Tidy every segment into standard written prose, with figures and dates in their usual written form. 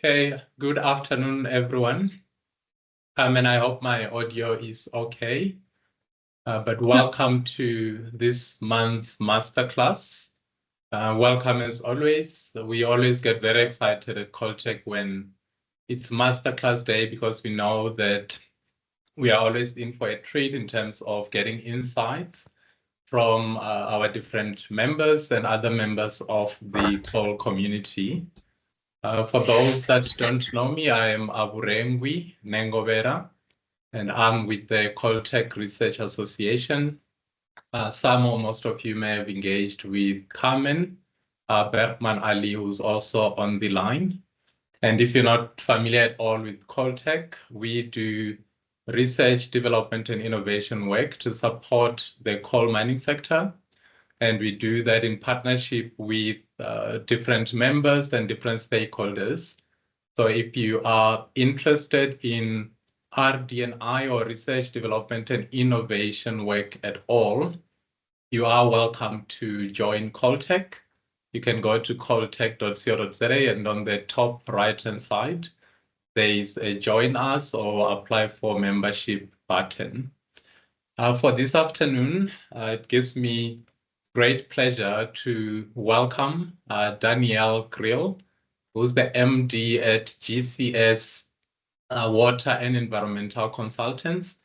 Okay, good afternoon, everyone. And I hope my audio is okay. But welcome to this month's masterclass. Welcome as always. We always get very excited at Caltech when it's masterclass day because we know that we are always in for a treat in terms of getting insights from our different members and other members of the call community. For those that don't know me, I am Aburengwi Nengovera, and I'm with the Caltech Research Association. Some or most of you may have engaged with Carmen Bergman Ali, who's also on the line. And if you're not familiar at all with Caltech, we do research, development, and innovation work to support the coal mining sector. And we do that in partnership with different members and different stakeholders. So if you are interested in RD&I or research, development, and innovation work at all, you are welcome to join Caltech. You can go to caltech.co.za, and on the top right-hand side, there is a join us or apply for membership button. For this afternoon, it gives me great pleasure to welcome Danielle Kriel, who's the MD at GCS Water and Environmental Consultants,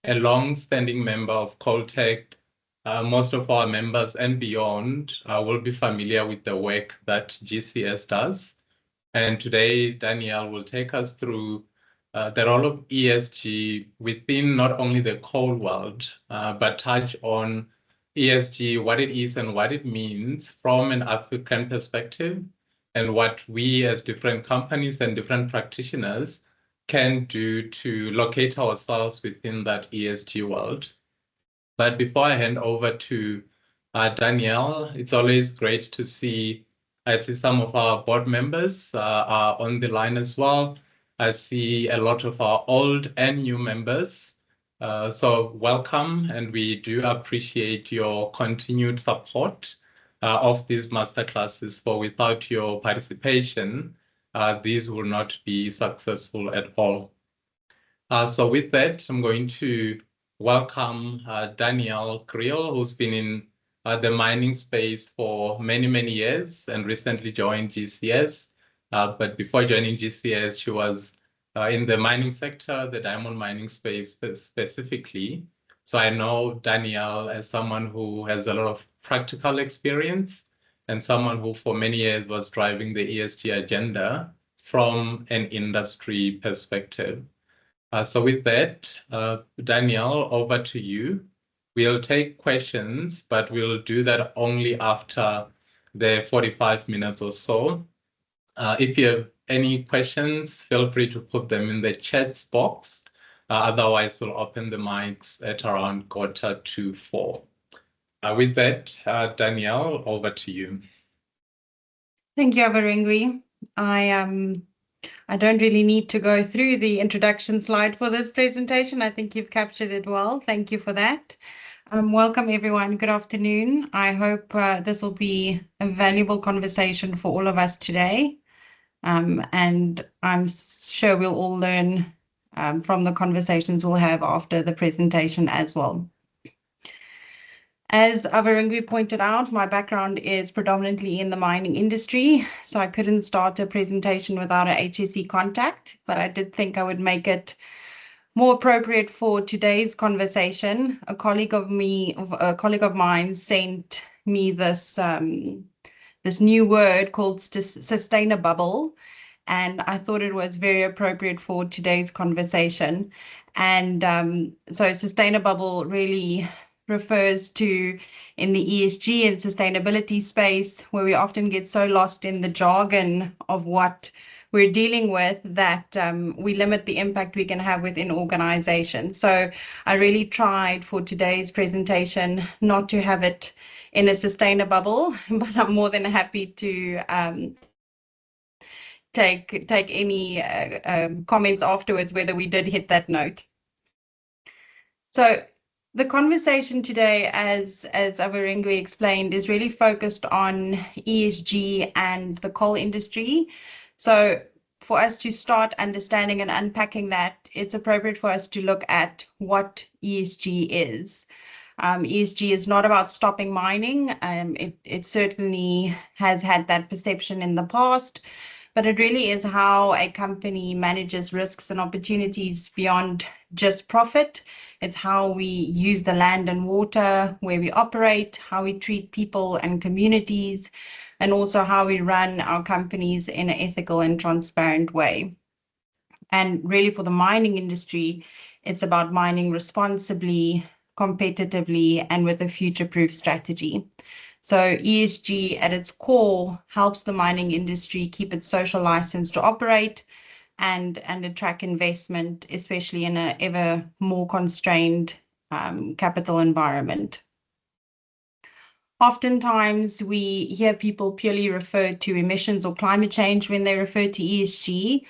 a long-standing member of Caltech. Most of our members and beyond will be familiar with the work that GCS does. And today, Danielle will take us through the role of ESG within not only the coal world, but touch on ESG, what it is and what it means from an African perspective, and what we as different companies and different practitioners can do to locate ourselves within that ESG world. But before I hand over to Danielle, it's always great to see, I see some of our board members are on the line as well. I see a lot of our old and new members. So welcome, and we do appreciate your continued support of these masterclasses. For without your participation, these will not be successful at all. So with that, I'm going to welcome Danielle Kriel, who's been in the mining space for many, many years and recently joined GCS. But before joining GCS, she was in the mining sector, the diamond mining space specifically. So I know Danielle as someone who has a lot of practical experience and someone who for many years was driving the ESG agenda from an industry perspective. So with that, Danielle, over to you. We'll take questions, but we'll do that only after the 45 minutes or so. If you have any questions, feel free to put them in the chats box. Otherwise, we'll open the mics at around 3:45. With that, Danielle, over to you. Thank you, Aburengwi. I don't really need to go through the introduction slide for this presentation. I think you've captured it well. Thank you for that. Welcome, everyone. Good afternoon. I hope this will be a valuable conversation for all of us today. And I'm sure we'll all learn from the conversations we'll have after the presentation as well. As Aburengwi pointed out, my background is predominantly in the mining industry, so I couldn't start a presentation without a HSE contact, but I did think I would make it more appropriate for today's conversation. A colleague of mine sent me this new word called sustainabubble, and I thought it was very appropriate for today's conversation. And so sustainabubble really refers to, in the ESG and sustainability space, where we often get so lost in the jargon of what we're dealing with that we limit the impact we can have within organizations. So I really tried for today's presentation not to have it in a sustainabubble, but I'm more than happy to take any comments afterwards whether we did hit that note. So the conversation today, as Aburengwi explained, is really focused on ESG and the coal industry. So for us to start understanding and unpacking that, it's appropriate for us to look at what ESG is. ESG is not about stopping mining. It certainly has had that perception in the past, but it really is how a company manages risks and opportunities beyond just profit. It's how we use the land and water where we operate, how we treat people and communities, and also how we run our companies in an ethical and transparent way. And really for the mining industry, it's about mining responsibly, competitively, and with a future-proof strategy. So ESG at its core helps the mining industry keep its social license to operate and attract investment, especially in an ever more constrained capital environment. Oftentimes, we hear people purely refer to emissions or climate change when they refer to ESG,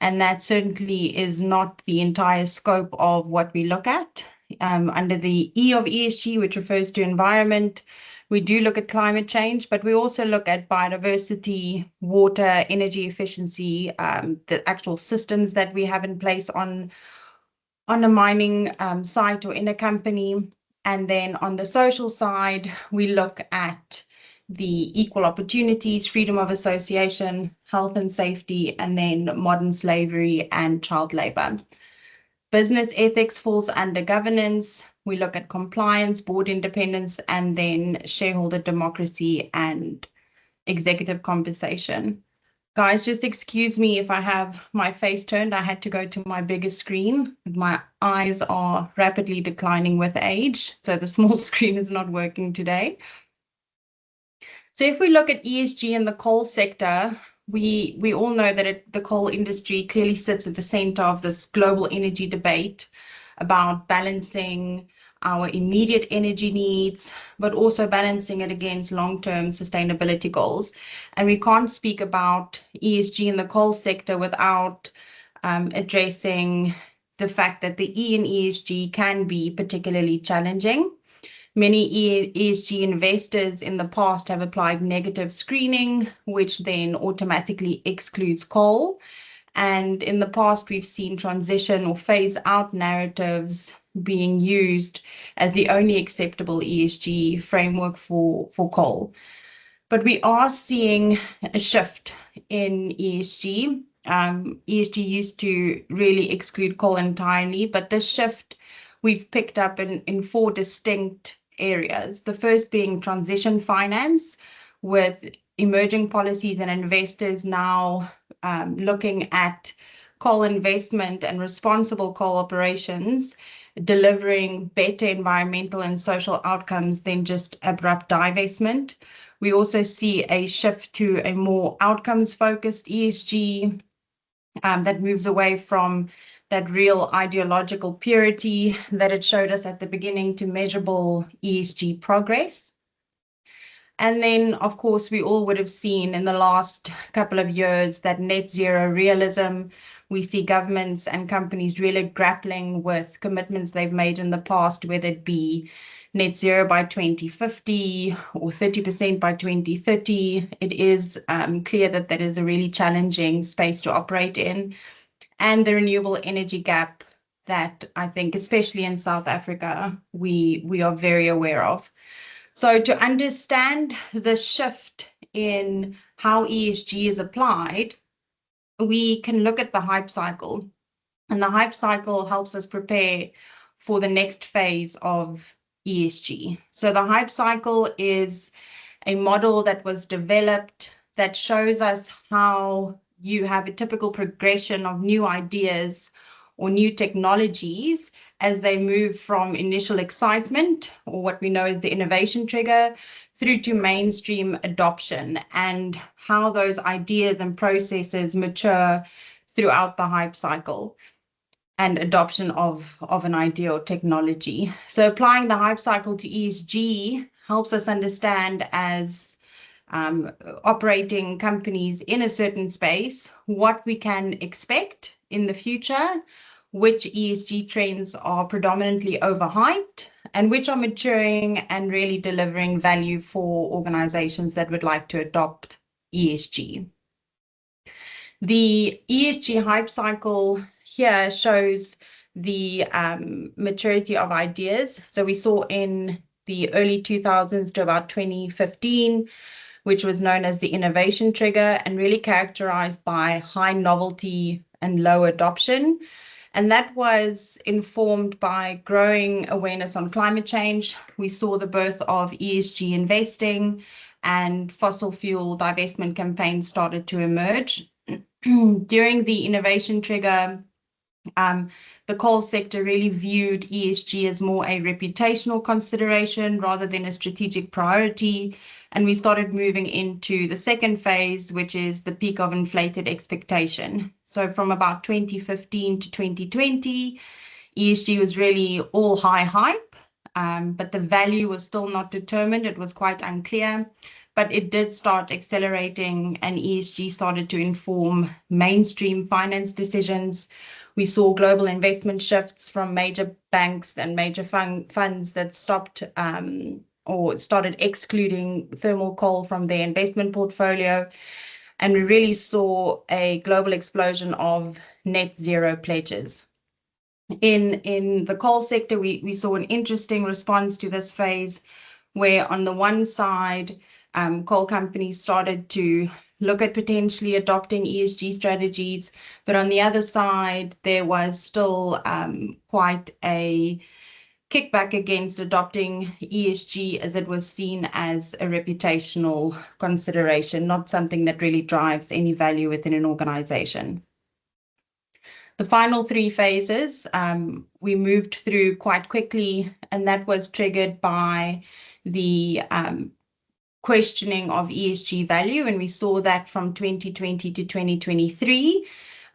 and that certainly is not the entire scope of what we look at. Under the E of ESG, which refers to environment, we do look at climate change, but we also look at biodiversity, water, energy efficiency, the actual systems that we have in place on a mining site or in a company. And then on the social side, we look at the equal opportunities, freedom of association, health and safety, and then modern slavery and child labor. Business ethics falls under governance. We look at compliance, board independence, and then shareholder democracy and executive compensation. Guys, just excuse me if I have my face turned. I had to go to my biggest screen. My eyes are rapidly declining with age, so the small screen is not working today. So if we look at ESG in the coal sector, we all know that the coal industry clearly sits at the center of this global energy debate about balancing our immediate energy needs, but also balancing it against long-term sustainability goals. And we can't speak about ESG in the coal sector without addressing the fact that the E in ESG can be particularly challenging. Many ESG investors in the past have applied negative screening, which then automatically excludes coal. And in the past, we've seen transition or phase out narratives being used as the only acceptable ESG framework for coal. But we are seeing a shift in ESG. ESG used to really exclude coal entirely, but this shift we've picked up in four distinct areas. The first being transition finance, with emerging policies and investors now looking at coal investment and responsible coal operations, delivering better environmental and social outcomes than just abrupt divestment. We also see a shift to a more outcomes-focused ESG that moves away from that real ideological purity that it showed us at the beginning to measurable ESG progress. And then, of course, we all would have seen in the last couple of years that net zero realism. We see governments and companies really grappling with commitments they've made in the past, whether it be net zero by 2050 or 30% by 2030. It is clear that that is a really challenging space to operate in. And the renewable energy gap that I think, especially in South Africa, we are very aware of. So to understand the shift in how ESG is applied, we can look at the hype cycle. And the hype cycle helps us prepare for the next phase of ESG. So the hype cycle is a model that was developed that shows us how you have a typical progression of new ideas or new technologies as they move from initial excitement, or what we know as the innovation trigger, through to mainstream adoption, and how those ideas and processes mature throughout the hype cycle and adoption of an idea or technology. So applying the hype cycle to ESG helps us understand, as operating companies in a certain space, what we can expect in the future, which ESG trends are predominantly overhyped, and which are maturing and really delivering value for organizations that would like to adopt ESG. The ESG hype cycle here shows the maturity of ideas. So we saw in the early 2000s to about 2015, which was known as the innovation trigger and really characterized by high novelty and low adoption. And that was informed by growing awareness on climate change. We saw the birth of ESG investing and fossil fuel divestment campaigns started to emerge. During the innovation trigger, the coal sector really viewed ESG as more a reputational consideration rather than a strategic priority. And we started moving into the second phase, which is the peak of inflated expectation. So from about 2015 to 2020, ESG was really all high hype, but the value was still not determined. It was quite unclear. But it did start accelerating, and ESG started to inform mainstream finance decisions. We saw global investment shifts from major banks and major funds that stopped or started excluding thermal coal from their investment portfolio. And we really saw a global explosion of net zero pledges. In the coal sector, we saw an interesting response to this phase, where on the one side, coal companies started to look at potentially adopting ESG strategies, but on the other side, there was still quite a kickback against adopting ESG, as it was seen as a reputational consideration, not something that really drives any value within an organization. The final three phases we moved through quite quickly, and that was triggered by the questioning of ESG value, and we saw that from 2020 to 2023.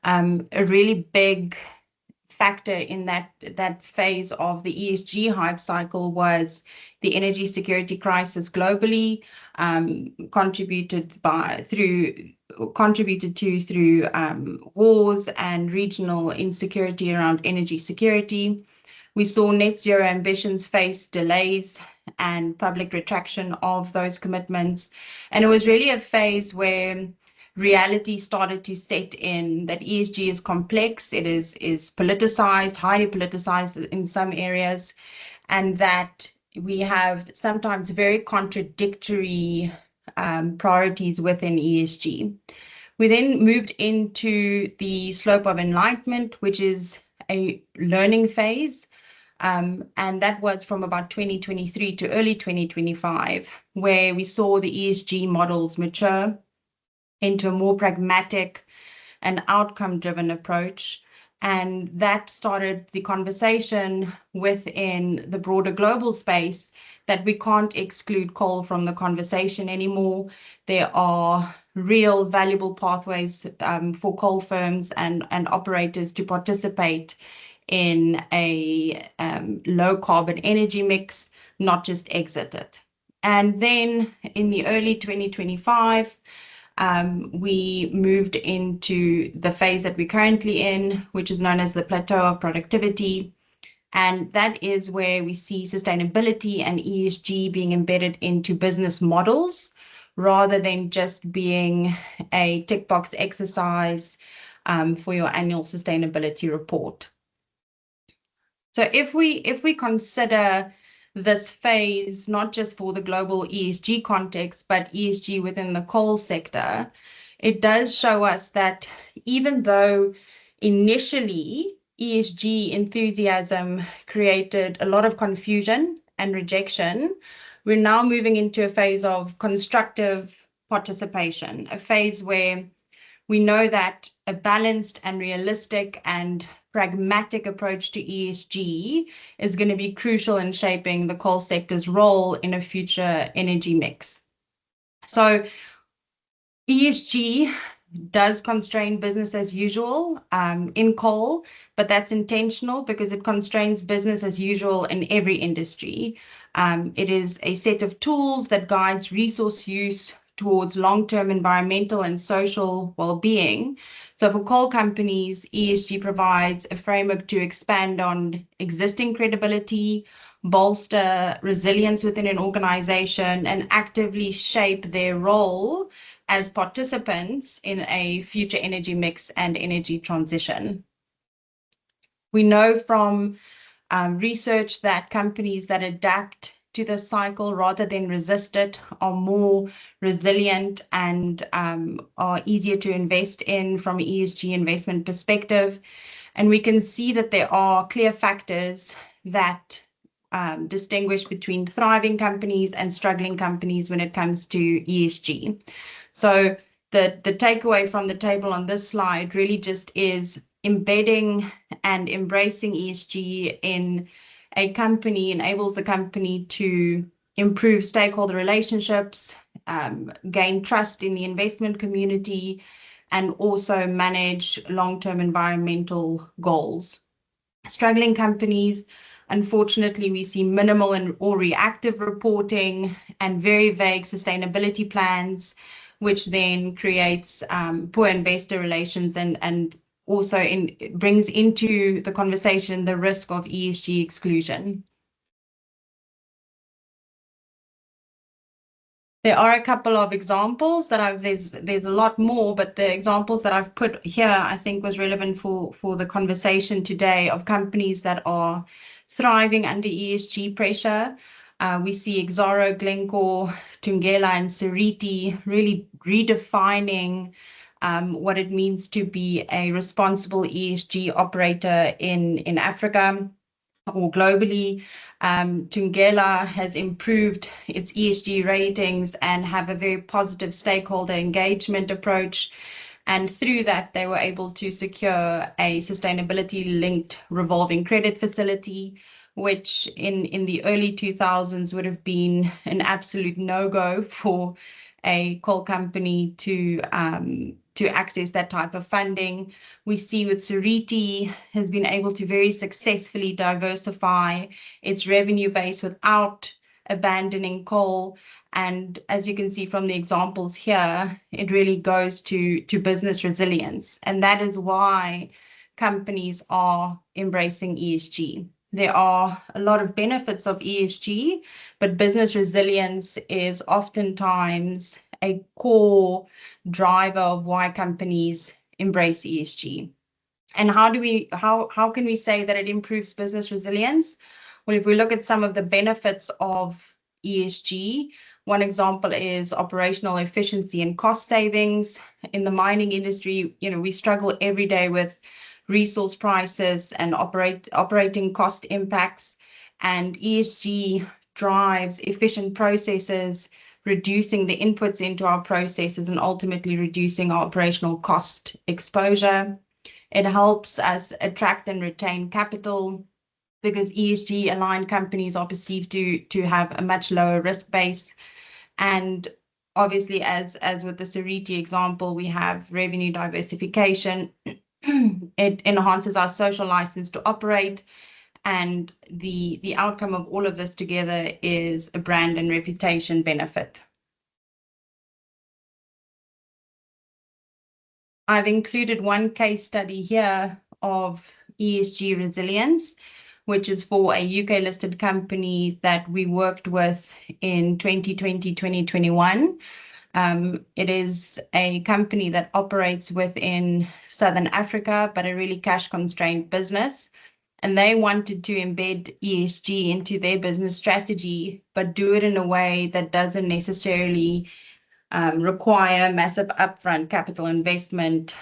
A really big factor in that phase of the ESG hype cycle was the energy security crisis globally, contributed to through wars and regional insecurity around energy security. We saw net zero ambitions face delays and public retraction of those commitments. And it was really a phase where reality started to set in, that ESG is complex, it is politicized, highly politicized in some areas, and that we have sometimes very contradictory priorities within ESG. We then moved into the slope of enlightenment, which is a learning phase. And that was from about 2023 to early 2025, where we saw the ESG models mature into a more pragmatic and outcome-driven approach. And that started the conversation within the broader global space that we can't exclude coal from the conversation anymore. There are real valuable pathways for coal firms and operators to participate in a low carbon energy mix, not just exit it. And then in the early 2025, we moved into the phase that we're currently in, which is known as the plateau of productivity. And that is where we see sustainability and ESG being embedded into business models, rather than just being a tick box exercise for your annual sustainability report. So if we consider this phase, not just for the global ESG context, but ESG within the coal sector, it does show us that even though initially ESG enthusiasm created a lot of confusion and rejection, we're now moving into a phase of constructive participation, a phase where we know that a balanced and realistic and pragmatic approach to ESG is going to be crucial in shaping the coal sector's role in a future energy mix. So ESG does constrain business as usual in coal, but that's intentional because it constrains business as usual in every industry. It is a set of tools that guides resource use towards long-term environmental and social well-being. So for coal companies, ESG provides a framework to expand on existing credibility, bolster resilience within an organization, and actively shape their role as participants in a future energy mix and energy transition. We know from research that companies that adapt to the cycle rather than resist it are more resilient and are easier to invest in from an ESG investment perspective. And we can see that there are clear factors that distinguish between thriving companies and struggling companies when it comes to ESG. So the takeaway from the table on this slide really just is embedding and embracing ESG in a company enables the company to improve stakeholder relationships, gain trust in the investment community, and also manage long-term environmental goals. Struggling companies, unfortunately, we see minimal or reactive reporting and very vague sustainability plans, which then creates poor investor relations and also brings into the conversation the risk of ESG exclusion. There are a couple of examples that there's a lot more, but the examples that I've put here, I think was relevant for the conversation today of companies that are thriving under ESG pressure. We see Exxaro, Glencore, Thungela, and Seriti really redefining what it means to be a responsible ESG operator in Africa or globally. Thungela has improved its ESG ratings and have a very positive stakeholder engagement approach. And through that, they were able to secure a sustainability-linked revolving credit facility, which in the early 2000s would have been an absolute no-go for a coal company to access that type of funding. We see with Seriti has been able to very successfully diversify its revenue base without abandoning coal. And as you can see from the examples here, it really goes to business resilience. And that is why companies are embracing ESG. There are a lot of benefits of ESG, but business resilience is oftentimes a core driver of why companies embrace ESG. And how can we say that it improves business resilience? Well, if we look at some of the benefits of ESG, one example is operational efficiency and cost savings. In the mining industry, we struggle every day with resource prices and operating cost impacts, and ESG drives efficient processes, reducing the inputs into our processes and ultimately reducing our operational cost exposure. It helps us attract and retain capital because ESG aligned companies are perceived to have a much lower risk base. And obviously, as with the Seriti example, we have revenue diversification. It enhances our social license to operate, and the outcome of all of this together is a brand and reputation benefit. I've included one case study here of ESG resilience, which is for a UK listed company that we worked with in 2020, 2021. It is a company that operates within Southern Africa, but a really cash-constrained business. And they wanted to embed ESG into their business strategy, but do it in a way that doesn't necessarily require massive upfront capital investment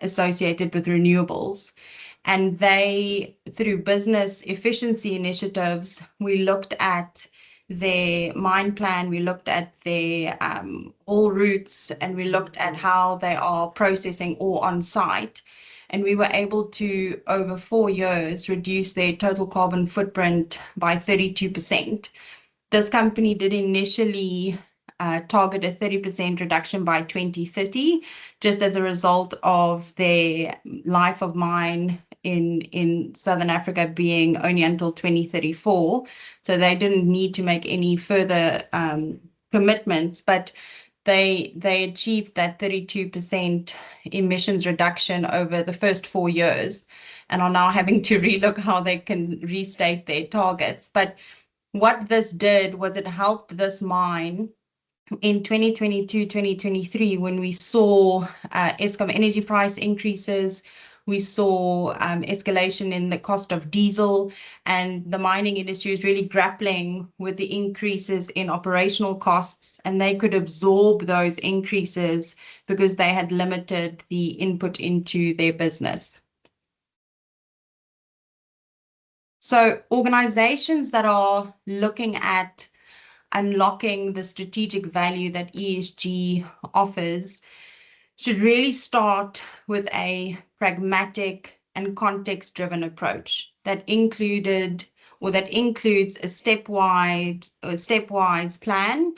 associated with renewables. And they, through business efficiency initiatives, we looked at their mine plan, we looked at their ore routes, and we looked at how they are processing ore on site. And we were able to, over 4 years, reduce their total carbon footprint by 32%. This company did initially target a 30% reduction by 2030, just as a result of their life of mine in Southern Africa being only until 2034. So they didn't need to make any further commitments, but they achieved that 32% emissions reduction over the first 4 years and are now having to relook how they can restate their targets. But what this did was it helped this mine in 2022, 2023, when we saw Eskom energy price increases, we saw escalation in the cost of diesel, and the mining industry is really grappling with the increases in operational costs, and they could absorb those increases because they had limited the input into their business. So organizations that are looking at unlocking the strategic value that ESG offers should really start with a pragmatic and context-driven approach that includes a stepwise plan,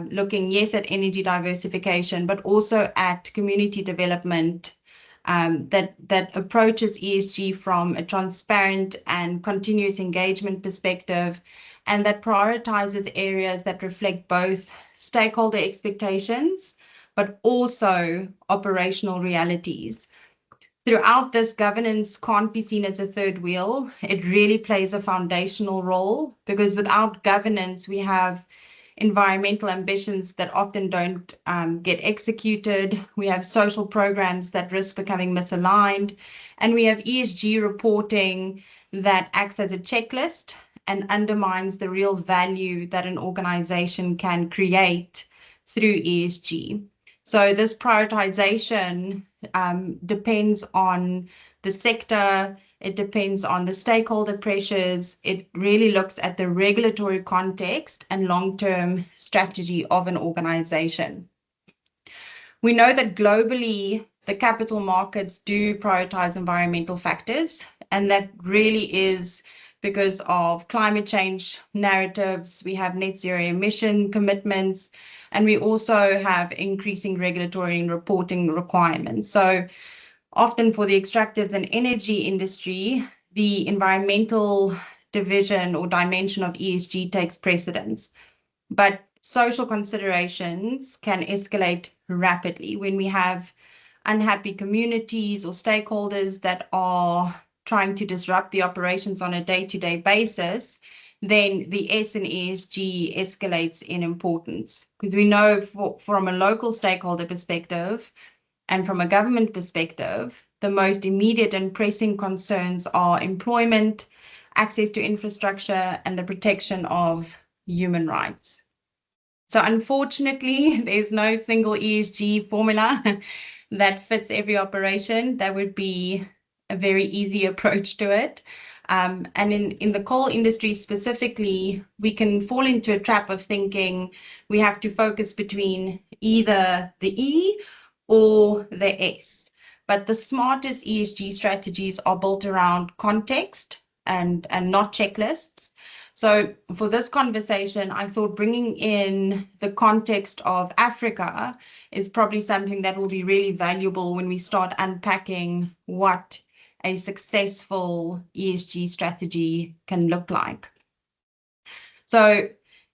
looking, yes, at energy diversification, but also at community development, that approaches ESG from a transparent and continuous engagement perspective, and that prioritizes areas that reflect both stakeholder expectations, but also operational realities. Throughout this, governance can't be seen as a third wheel. It really plays a foundational role, because without governance, we have environmental ambitions that often don't get executed. We have social programs that risk becoming misaligned. And we have ESG reporting that acts as a checklist and undermines the real value that an organization can create through ESG. So this prioritization depends on the sector, it depends on the stakeholder pressures, it really looks at the regulatory context and long-term strategy of an organization. We know that globally, the capital markets do prioritize environmental factors, and that really is because of climate change narratives. We have net zero emission commitments, and we also have increasing regulatory and reporting requirements. So often for the extractives and energy industry, the environmental division or dimension of ESG takes precedence. But social considerations can escalate rapidly when we have unhappy communities or stakeholders that are trying to disrupt the operations on a day-to-day basis. Then the S in ESG escalates in importance, because we know from a local stakeholder perspective and from a government perspective, the most immediate and pressing concerns are employment, access to infrastructure, and the protection of human rights. So unfortunately, there's no single ESG formula that fits every operation. That would be a very easy approach to it. And in the coal industry specifically, we can fall into a trap of thinking we have to focus between either the E or the S. But the smartest ESG strategies are built around context and not checklists. So for this conversation, I thought bringing in the context of Africa is probably something that will be really valuable when we start unpacking what a successful ESG strategy can look like. So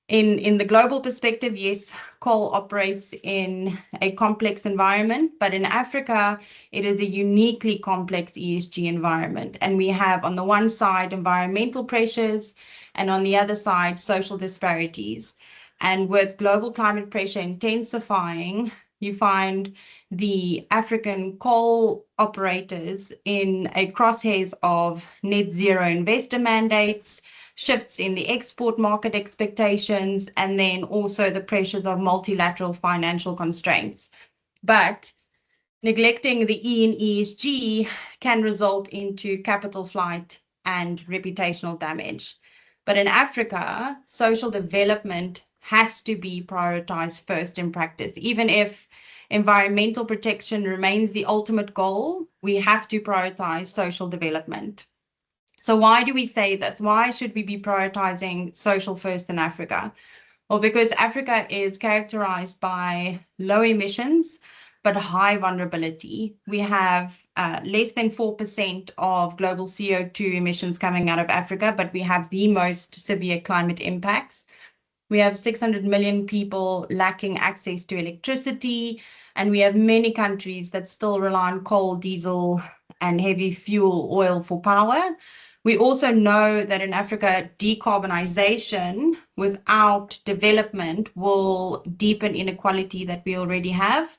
in the global perspective, yes, coal operates in a complex environment, but in Africa, it is a uniquely complex ESG environment. And we have on the one side environmental pressures, and on the other side, social disparities. And with global climate pressure intensifying, you find the African coal operators in a crosshairs of net zero investor mandates, shifts in the export market expectations, and then also the pressures of multilateral financial constraints. But neglecting the E in ESG can result into capital flight and reputational damage. But in Africa, social development has to be prioritized first in practice. Even if environmental protection remains the ultimate goal, we have to prioritize social development. So why do we say this? Why should we be prioritizing social first in Africa? Well, because Africa is characterized by low emissions, but high vulnerability. We have less than 4% of global CO2 emissions coming out of Africa, but we have the most severe climate impacts. We have 600 million people lacking access to electricity, and we have many countries that still rely on coal, diesel, and heavy fuel oil for power. We also know that in Africa, decarbonization without development will deepen inequality that we already have.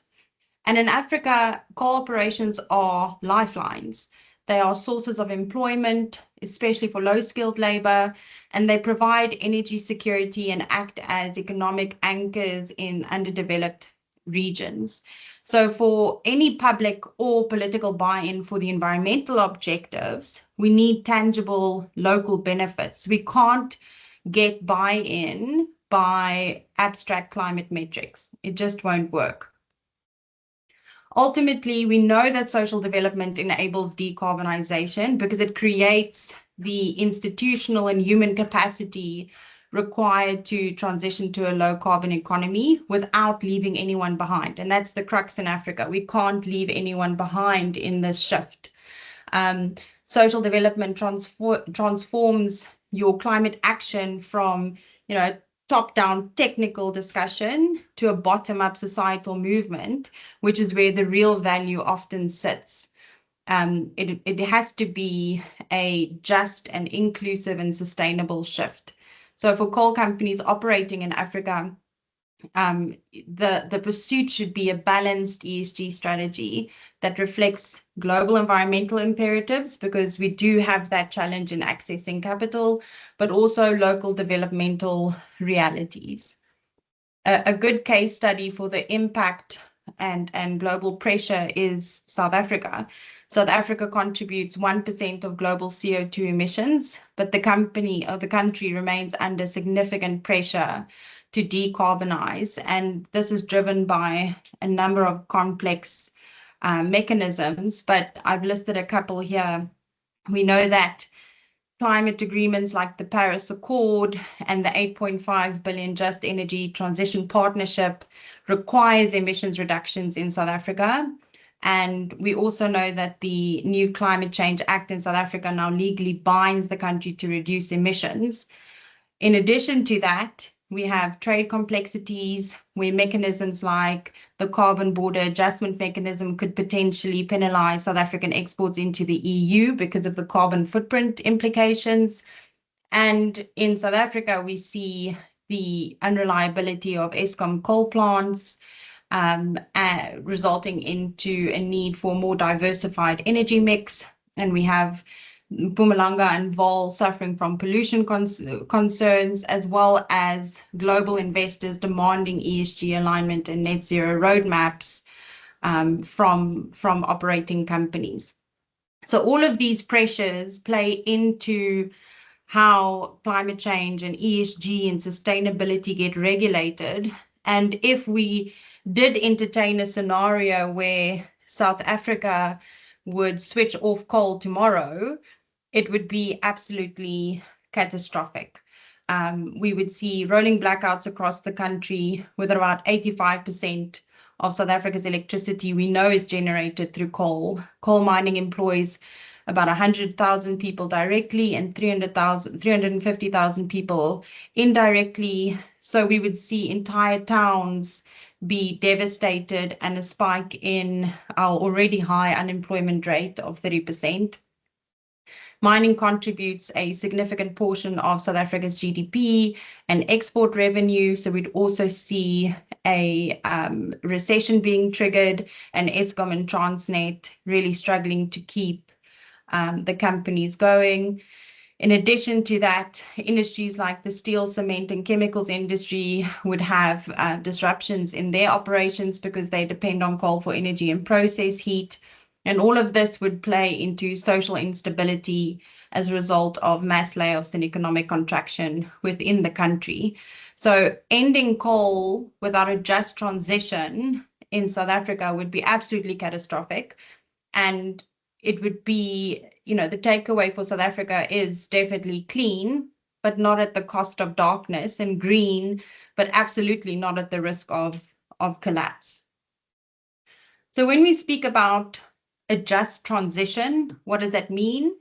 And in Africa, coal operations are lifelines. They are sources of employment, especially for low-skilled labor, and they provide energy security and act as economic anchors in underdeveloped regions. So for any public or political buy-in for the environmental objectives, we need tangible local benefits. We can't get buy-in by abstract climate metrics. It just won't work. Ultimately, we know that social development enables decarbonization because it creates the institutional and human capacity required to transition to a low carbon economy without leaving anyone behind. And that's the crux in Africa. We can't leave anyone behind in this shift. Social development transforms your climate action from, top-down technical discussion to a bottom-up societal movement, which is where the real value often sits. It has to be a just and inclusive and sustainable shift. So for coal companies operating in Africa, the pursuit should be a balanced ESG strategy that reflects global environmental imperatives, because we do have that challenge in accessing capital, but also local developmental realities. A good case study for the impact and global pressure is South Africa. South Africa contributes 1% of global CO2 emissions, but the country remains under significant pressure to decarbonize. And this is driven by a number of complex mechanisms, but I've listed a couple here. We know that climate agreements like the Paris Accord and the 8.5 billion Just Energy Transition Partnership requires emissions reductions in South Africa. And we also know that the new Climate Change Act in South Africa now legally binds the country to reduce emissions. In addition to that, we have trade complexities where mechanisms like the carbon border adjustment mechanism could potentially penalize South African exports into the EU because of the carbon footprint implications. And in South Africa, we see the unreliability of Eskom coal plants, resulting into a need for a more diversified energy mix. And we have Mpumalanga and Vaal suffering from pollution concerns, as well as global investors demanding ESG alignment and net zero roadmaps from operating companies. So all of these pressures play into how climate change and ESG and sustainability get regulated. And if we did entertain a scenario where South Africa would switch off coal tomorrow, it would be absolutely catastrophic. We would see rolling blackouts across the country, with about 85% of South Africa's electricity we know is generated through coal. Coal mining employs about 100,000 people directly and 350,000 people indirectly. So we would see entire towns be devastated and a spike in our already high unemployment rate of 30%. Mining contributes a significant portion of South Africa's GDP and export revenue. So we'd also see a recession being triggered, and Eskom and Transnet really struggling to keep the companies going. In addition to that, industries like the steel, cement, and chemicals industry would have disruptions in their operations because they depend on coal for energy and process heat. And all of this would play into social instability as a result of mass layoffs and economic contraction within the country. So ending coal without a just transition in South Africa would be absolutely catastrophic. And it would be, the takeaway for South Africa is definitely clean, but not at the cost of darkness, and green, but absolutely not at the risk of collapse. So when we speak about a just transition, what does that mean?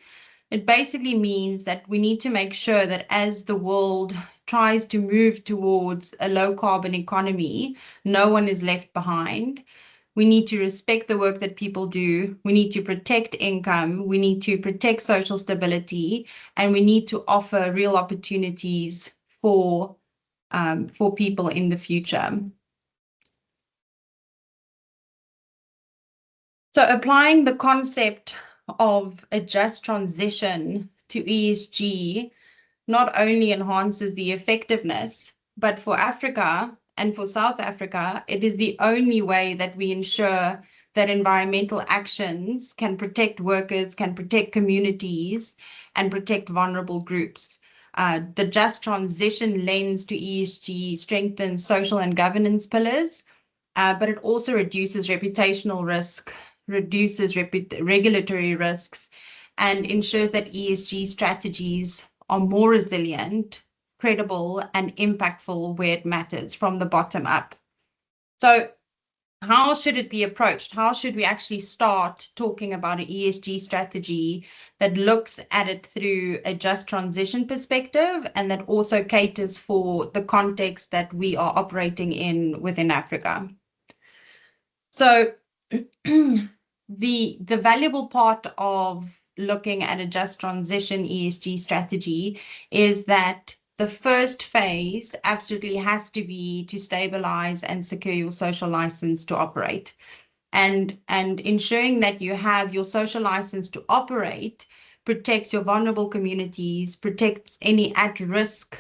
It basically means that we need to make sure that as the world tries to move towards a low carbon economy, no one is left behind. We need to respect the work that people do. We need to protect income. We need to protect social stability, and we need to offer real opportunities for people in the future. So applying the concept of a just transition to ESG not only enhances the effectiveness, but for Africa and for South Africa, it is the only way that we ensure that environmental actions can protect workers, can protect communities, and protect vulnerable groups. The just transition lens to ESG strengthens social and governance pillars, but it also reduces reputational risk, reduces regulatory risks, and ensures that ESG strategies are more resilient, credible, and impactful where it matters from the bottom up. So how should it be approached? How should we actually start talking about an ESG strategy that looks at it through a just transition perspective and that also caters for the context that we are operating in within Africa? So the valuable part of looking at a just transition ESG strategy is that the first phase absolutely has to be to stabilize and secure your social license to operate. And ensuring that you have your social license to operate protects your vulnerable communities, protects any at-risk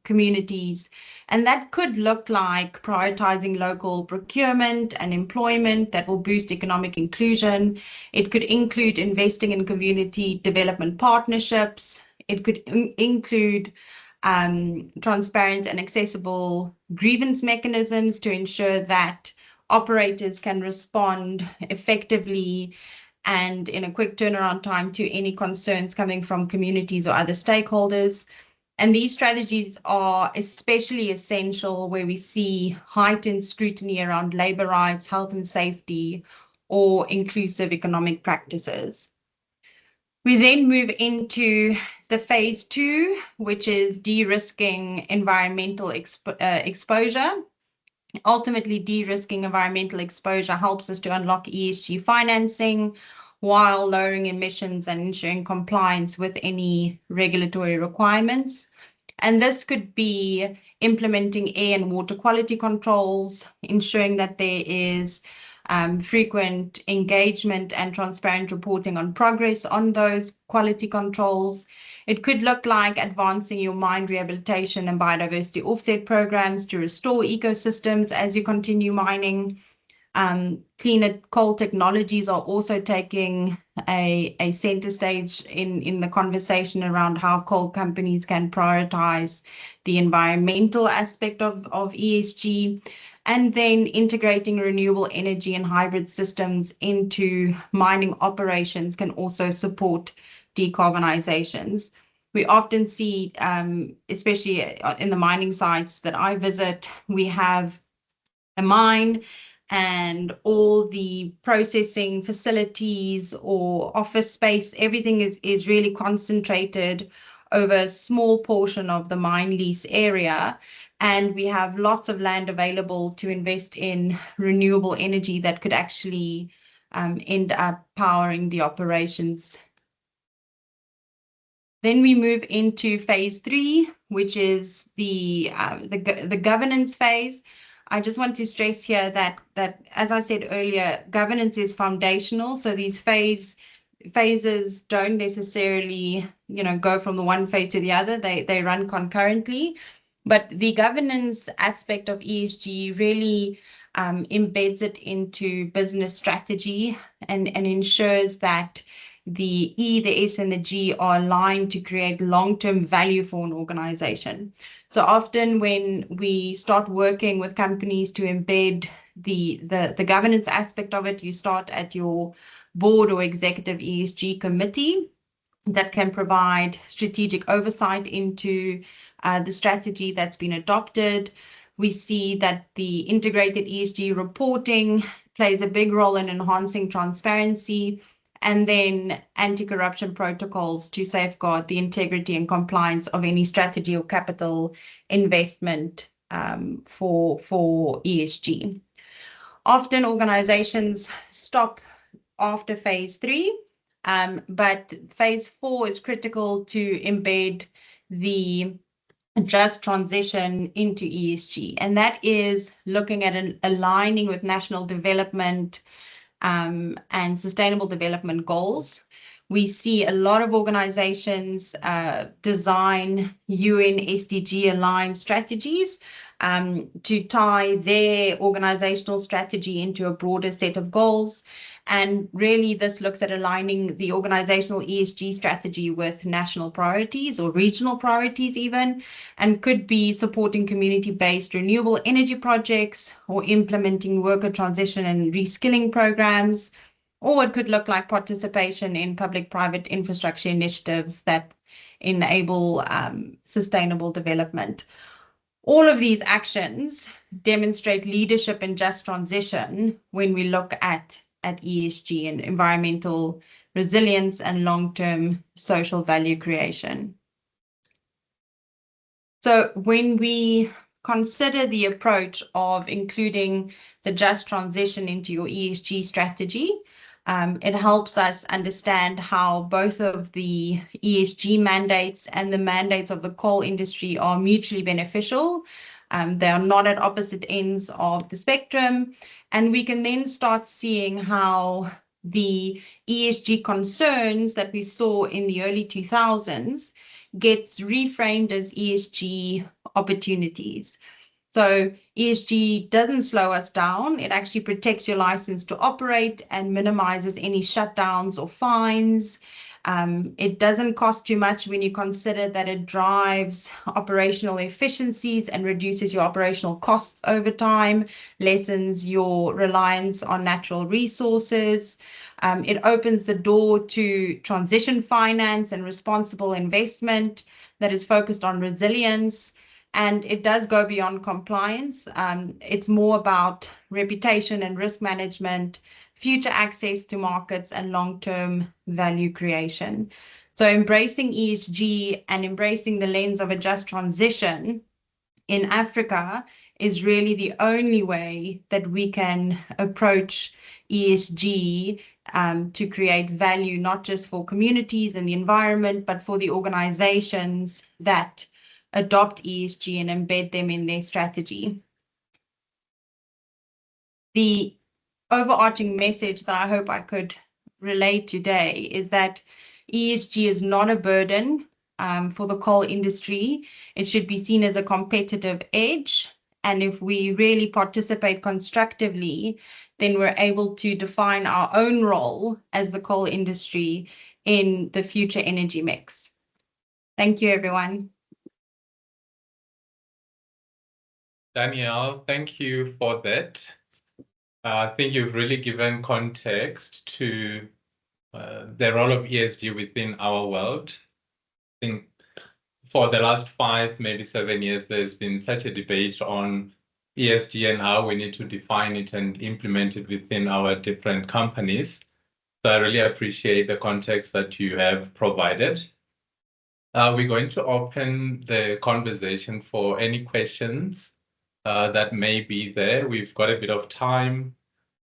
communities. And that could look like prioritizing local procurement and employment that will boost economic inclusion. It could include investing in community development partnerships. It could include transparent and accessible grievance mechanisms to ensure that operators can respond effectively and in a quick turnaround time to any concerns coming from communities or other stakeholders. And these strategies are especially essential where we see heightened scrutiny around labor rights, health and safety, or inclusive economic practices. We then move into the phase 2, which is de-risking environmental exposure. Ultimately, de-risking environmental exposure helps us to unlock ESG financing while lowering emissions and ensuring compliance with any regulatory requirements. And this could be implementing air and water quality controls, ensuring that there is frequent engagement and transparent reporting on progress on those quality controls. It could look like advancing your mine rehabilitation and biodiversity offset programs to restore ecosystems as you continue mining. Cleaner coal technologies are also taking a center stage in the conversation around how coal companies can prioritize the environmental aspect of ESG. And then integrating renewable energy and hybrid systems into mining operations can also support decarbonizations. We often see, especially in the mining sites that I visit, we have a mine and all the processing facilities or office space, everything is really concentrated over a small portion of the mine lease area. And we have lots of land available to invest in renewable energy that could actually end up powering the operations. Then we move into phase 3, which is the governance phase. I just want to stress here that as I said earlier, governance is foundational. So these phases don't necessarily, go from the one phase to the other. They run concurrently. But the governance aspect of ESG really embeds it into business strategy and ensures that the E, the S, and the G are aligned to create long-term value for an organization. So often when we start working with companies to embed the governance aspect of it, you start at your board or executive ESG committee that can provide strategic oversight into the strategy that's been adopted. We see that the integrated ESG reporting plays a big role in enhancing transparency, and then anti-corruption protocols to safeguard the integrity and compliance of any strategy or capital investment for ESG. Often organizations stop after phase 3, but phase 4 is critical to embed the just transition into ESG, and that is looking at aligning with national development and sustainable development goals. We see a lot of organizations design UN SDG aligned strategies to tie their organizational strategy into a broader set of goals. And really, this looks at aligning the organizational ESG strategy with national priorities or regional priorities even, and could be supporting community-based renewable energy projects or implementing worker transition and reskilling programs, or it could look like participation in public-private infrastructure initiatives that enable sustainable development. All of these actions demonstrate leadership in just transition when we look at ESG and environmental resilience and long-term social value creation. So when we consider the approach of including the just transition into your ESG strategy, it helps us understand how both of the ESG mandates and the mandates of the coal industry are mutually beneficial. They are not at opposite ends of the spectrum. And we can then start seeing how the ESG concerns that we saw in the early 2000s gets reframed as ESG opportunities. So ESG doesn't slow us down. It actually protects your license to operate and minimizes any shutdowns or fines. It doesn't cost too much when you consider that it drives operational efficiencies and reduces your operational costs over time, lessens your reliance on natural resources. It opens the door to transition finance and responsible investment that is focused on resilience. And it does go beyond compliance. It's more about reputation and risk management, future access to markets, and long-term value creation. So embracing ESG and embracing the lens of a just transition in Africa is really the only way that we can approach ESG to create value, not just for communities and the environment, but for the organizations that adopt ESG and embed them in their strategy. The overarching message that I hope I could relate today is that ESG is not a burden for the coal industry. It should be seen as a competitive edge. And if we really participate constructively, then we're able to define our own role as the coal industry in the future energy mix. Thank you, everyone. Danielle, thank you for that. I think you've really given context to the role of ESG within our world. I think for the last 5, maybe 7 years, there's been such a debate on ESG and how we need to define it and implement it within our different companies. So I really appreciate the context that you have provided. We're going to open the conversation for any questions that may be there. We've got a bit of time.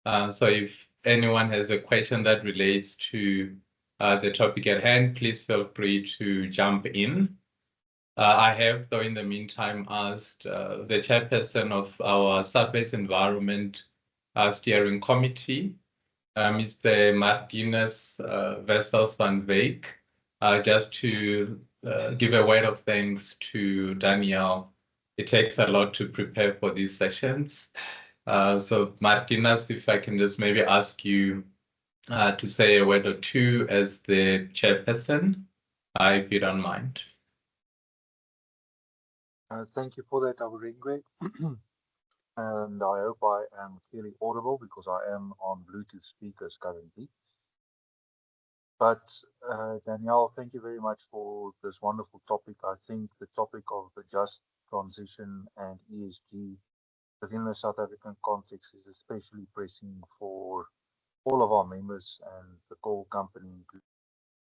So if anyone has a question that relates to the topic at hand, please feel free to jump in. I have, though, in the meantime, asked the chairperson of our Sub-Base Environment Steering Committee, Mr. Martinez Wessels van Wyk, just to give a word of thanks to Danielle. It takes a lot to prepare for these sessions. So Martinez, if I can just maybe ask you to say a word or two as the chairperson, if you don't mind. Thank you for that, Aburingwe. And I hope I am clearly audible because I am on Bluetooth speakers currently. But Danielle, thank you very much for this wonderful topic. I think the topic of the just transition and ESG within the South African context is especially pressing for all of our members and the coal company,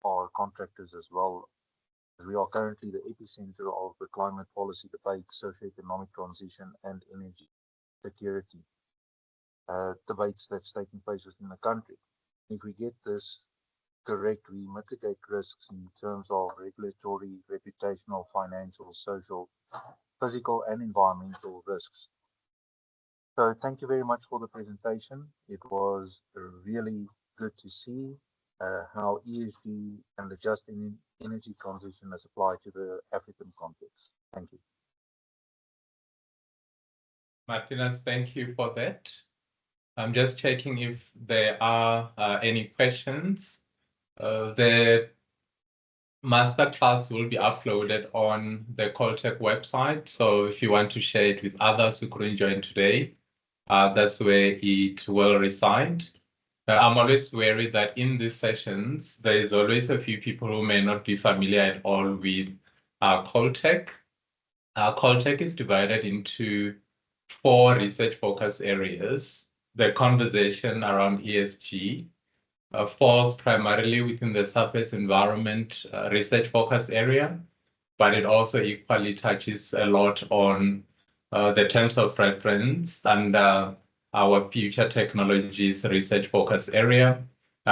our contractors as well. We are currently the epicenter of the climate policy debate, socioeconomic transition, and energy security. debates that's taking place within the country. If we get this correct, we mitigate risks in terms of regulatory, reputational, financial, social, physical, and environmental risks. So thank you very much for the presentation. It was really good to see how ESG and the just energy transition is applied to the African context. Thank you. Martinez, thank you for that. I'm just checking if there are any questions. The masterclass will be uploaded on the Caltech website. So if you want to share it with others who couldn't join today, that's where it will reside. I'm always wary that in these sessions, there is always a few people who may not be familiar at all with Caltech. Caltech is divided into 4 research focus areas. The conversation around ESG falls primarily within the surface environment research focus area, but it also equally touches a lot on the terms of reference and our future technologies research focus area,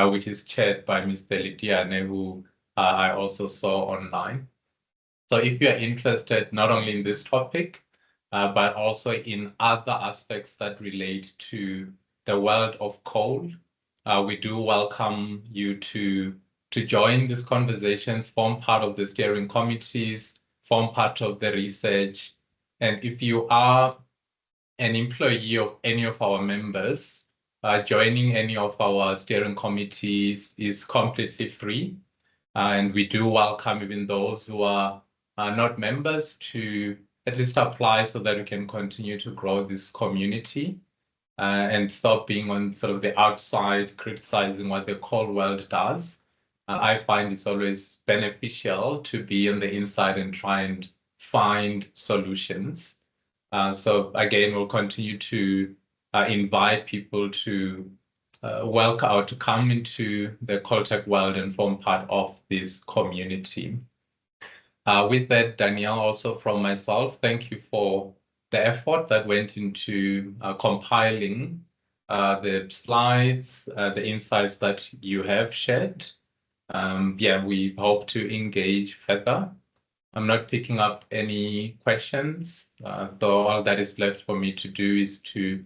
which is chaired by Mr. Litiane, who I also saw online. So if you are interested not only in this topic, but also in other aspects that relate to the world of coal, we do welcome you to join these conversations, form part of the steering committees, form part of the research. And if you are an employee of any of our members, joining any of our steering committees is completely free. And we do welcome even those who are not members to at least apply so that we can continue to grow this community and stop being on sort of the outside criticizing what the coal world does. I find it's always beneficial to be on the inside and try and find solutions. So again, we'll continue to invite people to welcome or to come into the Caltech world and form part of this community. With that, Danielle, also from myself, thank you for the effort that went into compiling the slides, the insights that you have shared. Yeah, we hope to engage further. I'm not picking up any questions, so all that is left for me to do is to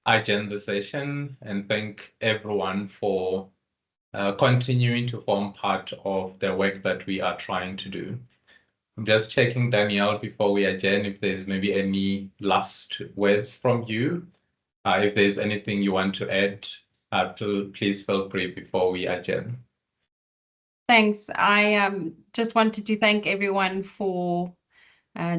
adjourn the session and thank everyone for continuing to form part of the work that we are trying to do. I'm just checking, Danielle, before we adjourn, if there's maybe any last words from you. If there's anything you want to add, please feel free before we adjourn. Thanks. I just wanted to thank everyone for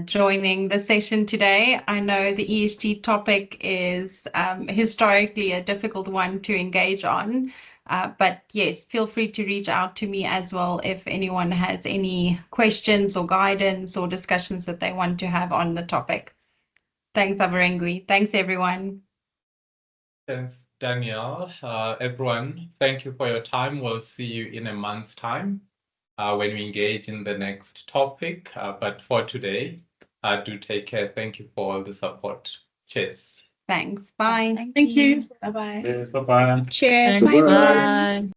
joining the session today. I know the ESG topic is historically a difficult one to engage on, but yes, feel free to reach out to me as well if anyone has any questions or guidance or discussions that they want to have on the topic. Thanks, Abarengwi. Thanks, everyone. Thanks, Danielle. Everyone, thank you for your time. We'll see you in a month's time when we engage in the next topic. But for today, do take care. Thank you for all the support. Cheers. Thanks. Bye. Thank you. Bye-bye. Cheers. Bye-bye. Cheers. Thanks, Bye. bye.